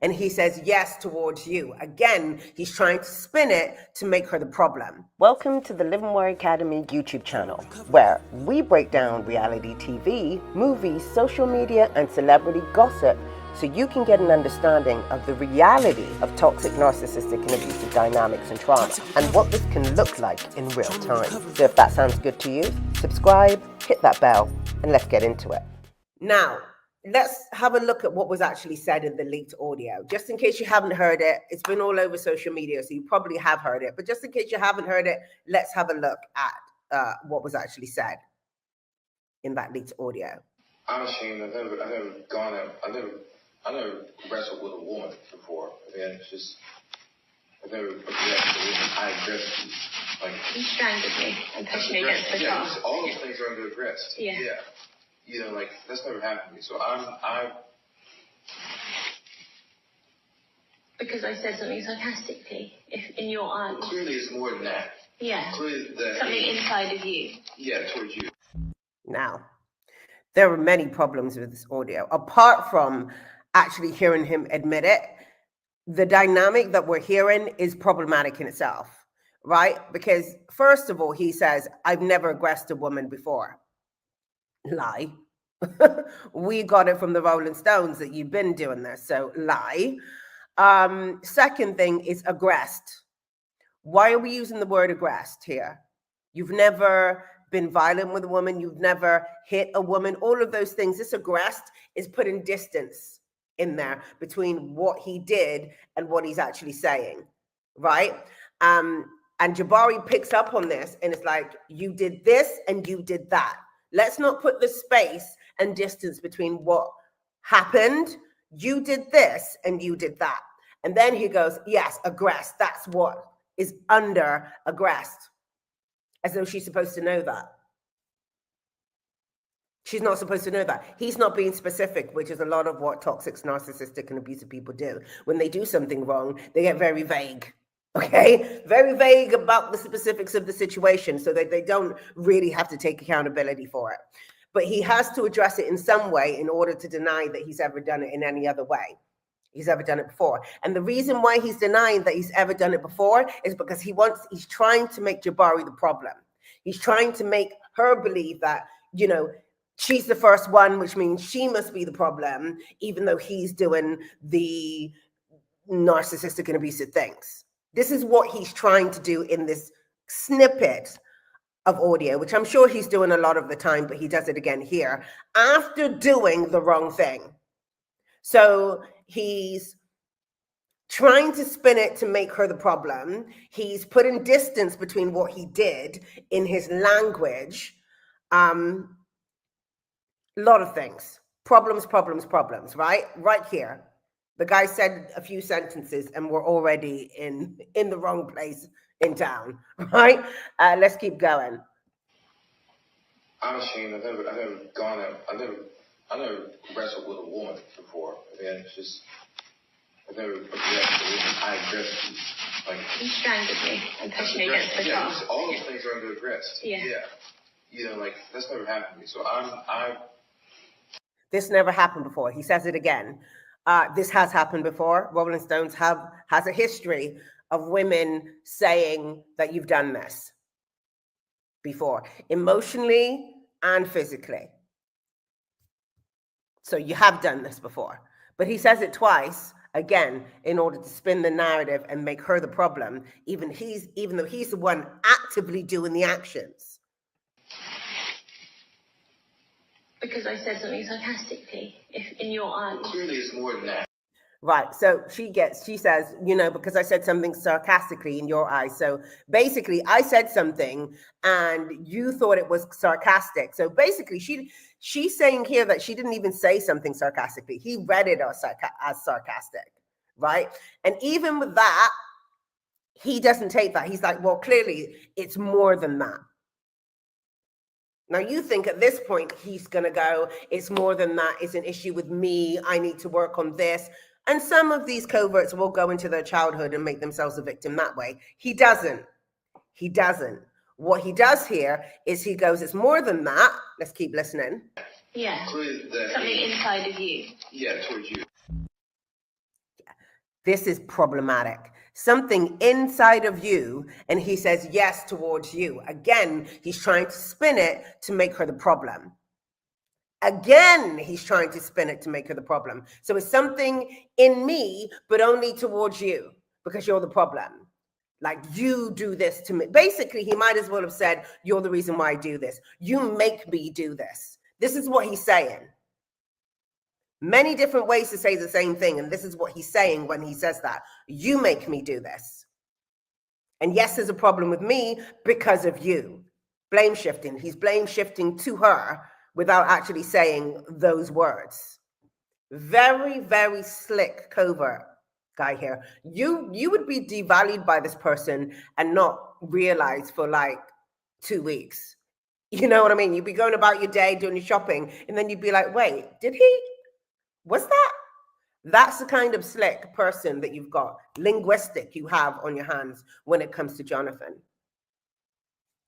And he says yes towards you. Again, he's trying to spin it to make her the problem. Welcome to the Live and Worry Academy YouTube channel, where we break down reality TV, movies, social media, and celebrity gossip so you can get an understanding of the reality of toxic, narcissistic, and abusive dynamics and trauma, and what this can look like in real time. So if that sounds good to you, subscribe, hit that bell, and let's get into it. Now, let's have a look at what was actually said in the leaked audio. Just in case you haven't heard it, it's been all over social media, so you probably have heard it. But just in case you haven't heard it, let's have a look at what was actually said in that leaked audio. I'm ashamed. I've never wrestled with a woman before. Again, it's just I've never aggressed a woman. I aggressed you. Like you strangled me and pushed me against the car. All those things are under aggressed. Yeah. You know, like that's never happened to me. So because I said something sarcastically, if in your eyes. Clearly, it's more than that. Yeah. Clearly, something inside of you. Yeah, towards you. Now, there are many problems with this audio. Apart from actually hearing him admit it, the dynamic that we're hearing is problematic in itself, right? Because first of all, he says, I've never aggressed a woman before. Lie. We got it from the Rolling Stones that you've been doing this, so lie. Second thing is aggressed. Why are we using the word aggressed here? You've never been violent with a woman. You've never hit a woman. All of those things. This aggressed is putting distance in there between what he did and what he's actually saying, right? And Jabbari picks up on this and it's like, you did this and you did that. Let's not put the space and distance between what happened. You did this and you did that. And then he goes, yes, aggressed. That's what is under aggressed. As though she's supposed to know that. She's not supposed to know that. He's not being specific, which is a lot of what toxic, narcissistic, and abusive people do. When they do something wrong, they get very vague. Okay? Very vague about the specifics of the situation so that they don't really have to take accountability for it. But he has to address it in some way in order to deny that he's ever done it in any other way. He's ever done it before. And the reason why he's denying that he's ever done it before is because he's trying to make Jabbari the problem. He's trying to make her believe that, you know, she's the first one, which means she must be the problem, even though he's doing the narcissistic and abusive things. This is what he's trying to do in this snippet of audio, which I'm sure he's doing a lot of the time, but he does it again here after doing the wrong thing. So he's trying to spin it to make her the problem. He's putting distance between what he did in his language. A lot of things. Problems, right? Right here. The guy said a few sentences and we're already in the wrong place in town, right? Let's keep going. I'm ashamed. I've never wrestled with a woman before. Again, it's just I've never aggressed a woman. I aggressed you. Like you strangled me and pushed me against the car. All those things are under aggressed. Yeah. You know, like that's never happened to me. So This never happened before. He says it again. This has happened before. Rolling Stones has a history of women saying that you've done this before, emotionally and physically. So you have done this before. But he says it twice, again, in order to spin the narrative and make her the problem, even though he's the one actively doing the actions. Because I said something sarcastically, if in your eyes. Clearly, it's more than that. Right. So she says, you know, because I said something sarcastically in your eyes. So basically, I said something and you thought it was sarcastic. So basically, she's saying here that she didn't even say something sarcastically. He read it as sarcastic, right? And even with that, he doesn't take that. He's like, well, clearly, it's more than that. Now, you think at this point, he's going to go, it's more than that. It's an issue with me. I need to work on this. And some of these coverts will go into their childhood and make themselves a victim that way. He doesn't. He doesn't. What he does here is he goes, it's more than that. Let's keep listening. Yeah. Something inside of you. Yeah, towards you. This is problematic. Something inside of you, and he says yes towards you. Again, he's trying to spin it to make her the problem. Again, he's trying to spin it to make her the problem. So it's something in me, but only towards you, because you're the problem. Like, you do this to me. Basically, he might as well have said, you're the reason why I do this. You make me do this. This is what he's saying. Many different ways to say the same thing, and this is what he's saying when he says that. You make me do this. And yes, there's a problem with me because of you. Blame shifting. He's blame shifting to her without actually saying those words. Very, very slick, covert guy here. You would be devalued by this person and not realize for like 2 weeks. You know what I mean? You'd be going about your day doing your shopping, and then you'd be like, wait, did he? What's that? That's the kind of slick person that you've got, linguistic, you have on your hands when it comes to Jonathan.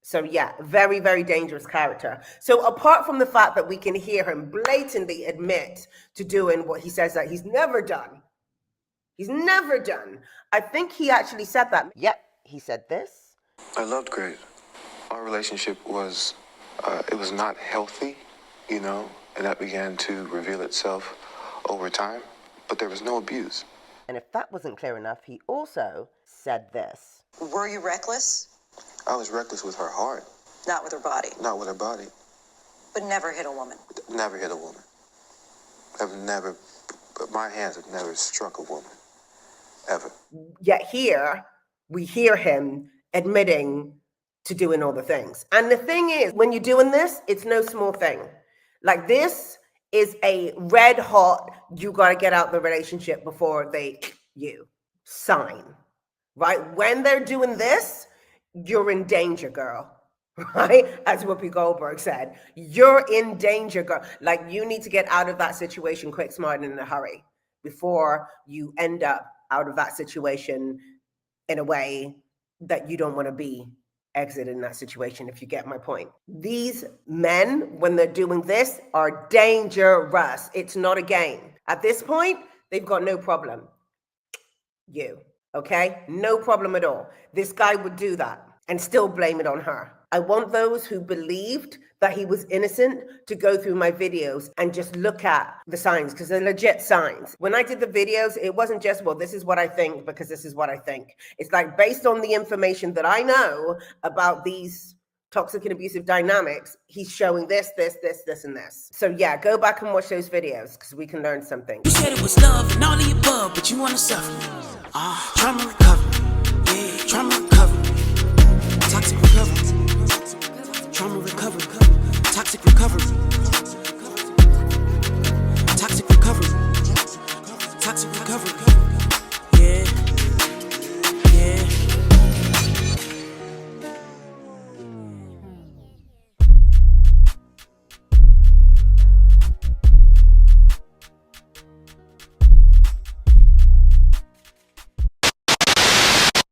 So yeah, very, very dangerous character. So apart from the fact that we can hear him blatantly admit to doing what he says that he's never done. He's never done. I think he actually said that. Yep, he said this. I loved Grace. Our relationship was, it was not healthy, you know, and that began to reveal itself over time, but there was no abuse. And if that wasn't clear enough, he also said this. Were you reckless? I was reckless with her heart. Not with her body. Not with her body. But never hit a woman. Never hit a woman. My hands have never struck a woman. Ever. Yet here, we hear him admitting to doing all the things. And the thing is, when you're doing this, it's no small thing. Like, this is a red hot, you got to get out the relationship before you sign, right? When they're doing this, you're in danger, girl, right? As Whoopi Goldberg said, you're in danger, girl. Like, you need to get out of that situation quick, smart, and in a hurry before you end up out of that situation in a way that you don't want to be exited in that situation, if you get my point. These men, when they're doing this, are dangerous. It's not a game. At this point, they've got no problem. Okay? No problem at all. This guy would do that and still blame it on her. I want those who believed that he was innocent to go through my videos and just look at the signs, because they're legit signs. When I did the videos, it wasn't just, well, this is what I think because this is what I think. It's like, based on the information that I know about these toxic and abusive dynamics, he's showing this, and this. So yeah, go back and watch those videos because we can learn something. You said it was love and all the above, but you want to suffer. Trauma recovery. Yeah, trauma recovery. Toxic recovery. Trauma recovery. Toxic recovery.